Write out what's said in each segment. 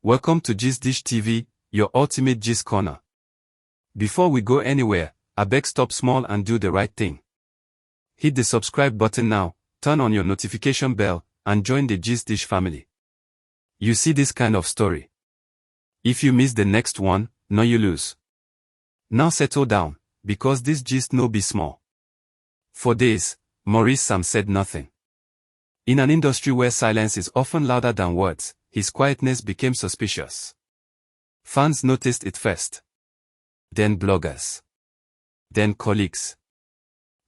Welcome to Dish TV, your ultimate gist corner. Before we go anywhere, I beg stop small and do the right thing. Hit the subscribe button now, turn on your notification bell, and join the Dish family. You see this kind of story. If you miss the next one, now you lose. Now settle down, because this gist no be small. For days, Maurice Sam said nothing. In an industry where silence is often louder than words, his quietness became suspicious. Fans noticed it first. Then bloggers. Then colleagues.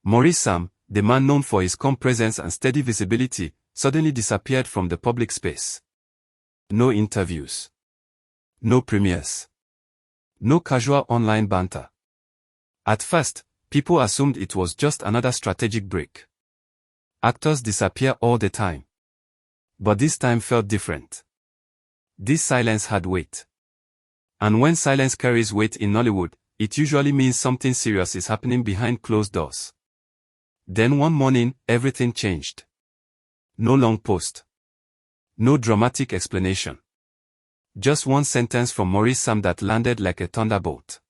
Maurice Sam, the man known for his calm presence and steady visibility, suddenly disappeared from the public space. No interviews. No premieres. No casual online banter. At first, people assumed it was just another strategic break. Actors disappear all the time. But this time felt different. This silence had weight. And when silence carries weight in Nollywood, it usually means something serious is happening behind closed doors. Then one morning, everything changed. No long post. No dramatic explanation. Just one sentence from Maurice Sam that landed like a thunderbolt.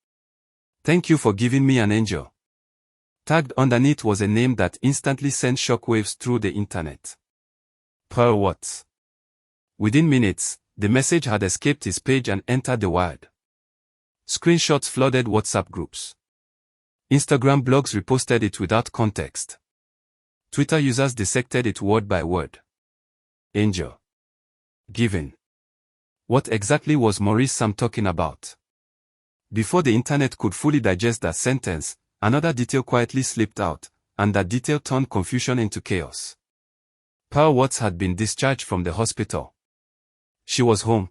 "Thank you for giving me an angel." Tagged underneath was a name that instantly sent shockwaves through the internet. WhAT. Within minutes, the message had escaped his page and entered the wild. Screenshots flooded WhatsApp groups. Instagram blogs reposted it without context. Twitter users dissected it word by word. Angel. Giving. What exactly was Maurice Sam talking about? Before the internet could fully digest that sentence, another detail quietly slipped out, and that detail turned confusion into chaos. WhAT had been discharged from the hospital. She was home.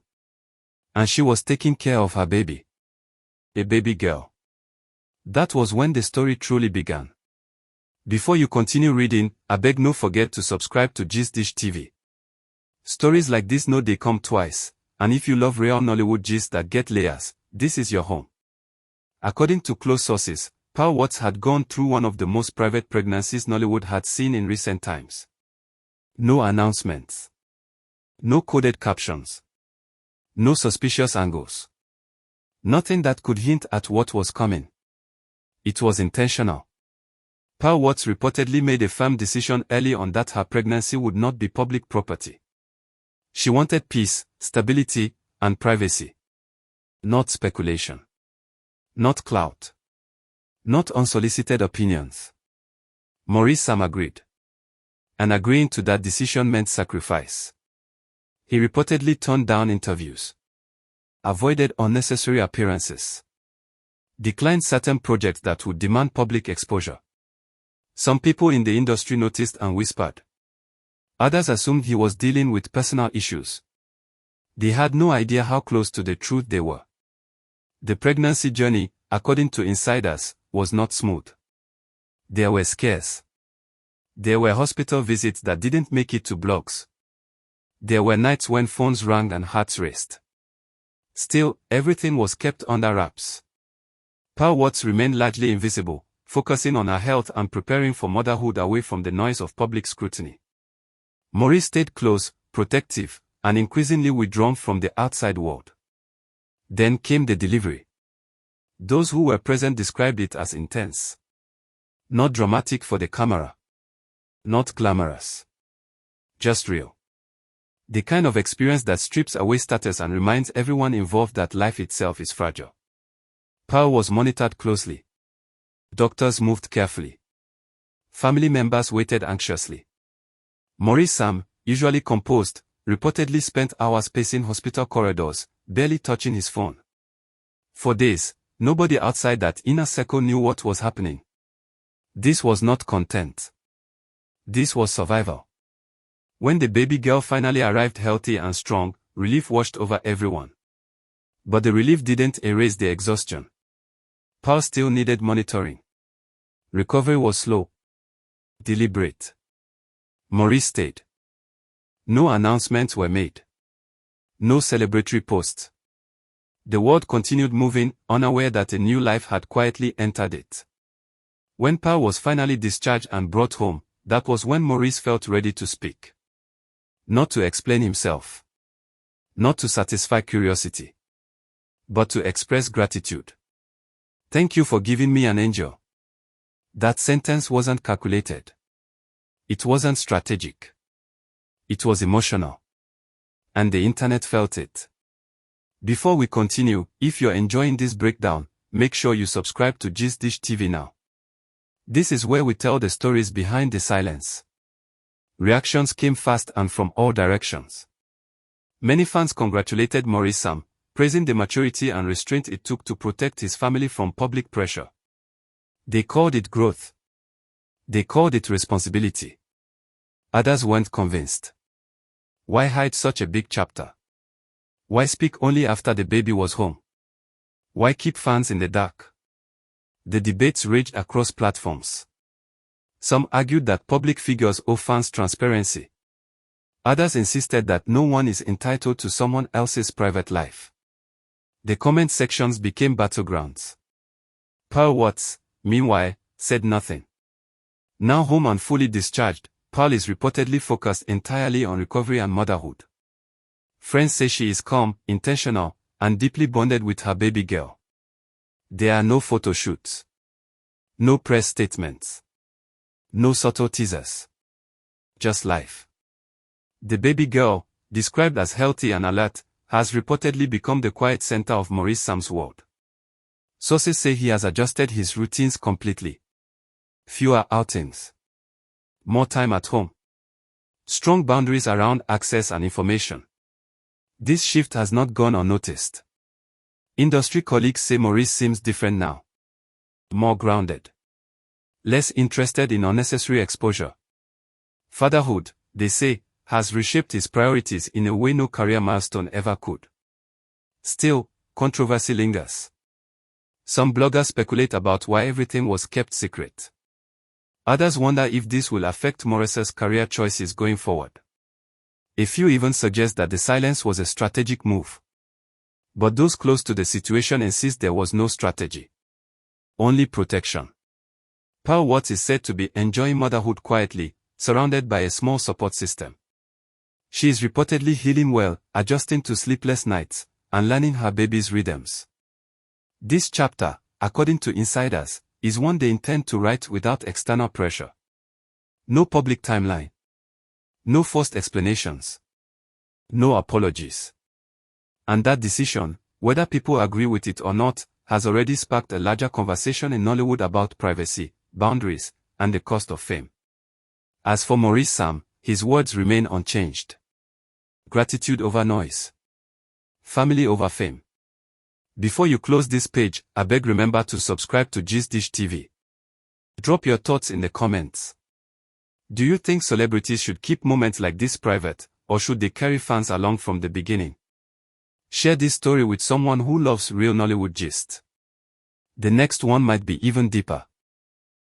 And she was taking care of her baby. A baby girl. That was when the story truly began. Before you continue reading, I beg no forget to subscribe to Dish TV. Stories like this no they come twice, and if you love real Nollywood gist that get layers, this is your home. According to close sources, WhAT had gone through one of the most private pregnancies Nollywood had seen in recent times. No announcements. No coded captions. No suspicious angles. Nothing that could hint at what was coming. It was intentional. WhAT reportedly made a firm decision early on that her pregnancy would not be public property. She wanted peace, stability, and privacy. Not speculation. Not clout. Not unsolicited opinions. Maurice Sam agreed. And agreeing to that decision meant sacrifice. He reportedly turned down interviews. Avoided unnecessary appearances. Declined certain projects that would demand public exposure. Some people in the industry noticed and whispered. Others assumed he was dealing with personal issues. They had no idea how close to the truth they were. The pregnancy journey, according to insiders, was not smooth. There were scares. There were hospital visits that didn't make it to blogs. There were nights when phones rang and hearts raced. Still, everything was kept under wraps. WhAT remained largely invisible, focusing on her health and preparing for motherhood away from the noise of public scrutiny. Maurice stayed close, protective, and increasingly withdrawn from the outside world. Then came the delivery. Those who were present described it as intense. Not dramatic for the camera. Not glamorous. Just real. The kind of experience that strips away status and reminds everyone involved that life itself is fragile. WhAT was monitored closely. Doctors moved carefully. Family members waited anxiously. Maurice Sam, usually composed, reportedly spent hours pacing hospital corridors, barely touching his phone. For days, nobody outside that inner circle knew what was happening. This was not content. This was survival. When the baby girl finally arrived healthy and strong, relief washed over everyone. But the relief didn't erase the exhaustion. WhAT still needed monitoring. Recovery was slow. Deliberate. Maurice stayed. No announcements were made. No celebratory posts. The world continued moving, unaware that a new life had quietly entered it. When WhAT was finally discharged and brought home, that was when Maurice felt ready to speak. Not to explain himself. Not to satisfy curiosity, but to express gratitude. Thank you for giving me an angel. That sentence wasn't calculated. It wasn't strategic. It was emotional. And the internet felt it. Before we continue, if you're enjoying this breakdown, make sure you subscribe to Gist Dish TV now. This is where we tell the stories behind the silence. Reactions came fast and from all directions. Many fans congratulated Maurice Sam, praising the maturity and restraint it took to protect his family from public pressure. They called it growth. They called it responsibility. Others weren't convinced. Why hide such a big chapter? Why speak only after the baby was home? Why keep fans in the dark? The debates raged across platforms. Some argued that public figures owe fans transparency. Others insisted that no one is entitled to someone else's private life. The comment sections became battlegrounds. WhAT, meanwhile, said nothing. Now home and fully discharged, Pearl is reportedly focused entirely on recovery and motherhood. Friends say she is calm, intentional, and deeply bonded with her baby girl. There are no photo shoots. No press statements. No subtle teasers. Just life. The baby girl, described as healthy and alert, has reportedly become the quiet center of Maurice Sam's world. Sources say he has adjusted his routines completely. Fewer outings. More time at home. Strong boundaries around access and information. This shift has not gone unnoticed. Industry colleagues say Maurice seems different now. More grounded. Less interested in unnecessary exposure. Fatherhood, they say, has reshaped his priorities in a way no career milestone ever could. Still, controversy lingers. Some bloggers speculate about why everything was kept secret. Others wonder if this will affect Maurice's career choices going forward. A few even suggest that the silence was a strategic move. But those close to the situation insist there was no strategy. Only protection. WhAT is said to be enjoying motherhood quietly, surrounded by a small support system. She is reportedly healing well, adjusting to sleepless nights, and learning her baby's rhythms. This chapter, according to insiders, is one they intend to write without external pressure. No public timeline. No forced explanations. No apologies. And that decision, whether people agree with it or not, has already sparked a larger conversation in Nollywood about privacy, boundaries, and the cost of fame. As for Maurice Sam, his words remain unchanged. Gratitude over noise. Family over fame. Before you close this page, I beg remember to subscribe to Gist Dish TV. Drop your thoughts in the comments. Do you think celebrities should keep moments like this private, or should they carry fans along from the beginning? Share this story with someone who loves real Nollywood gist. The next one might be even deeper.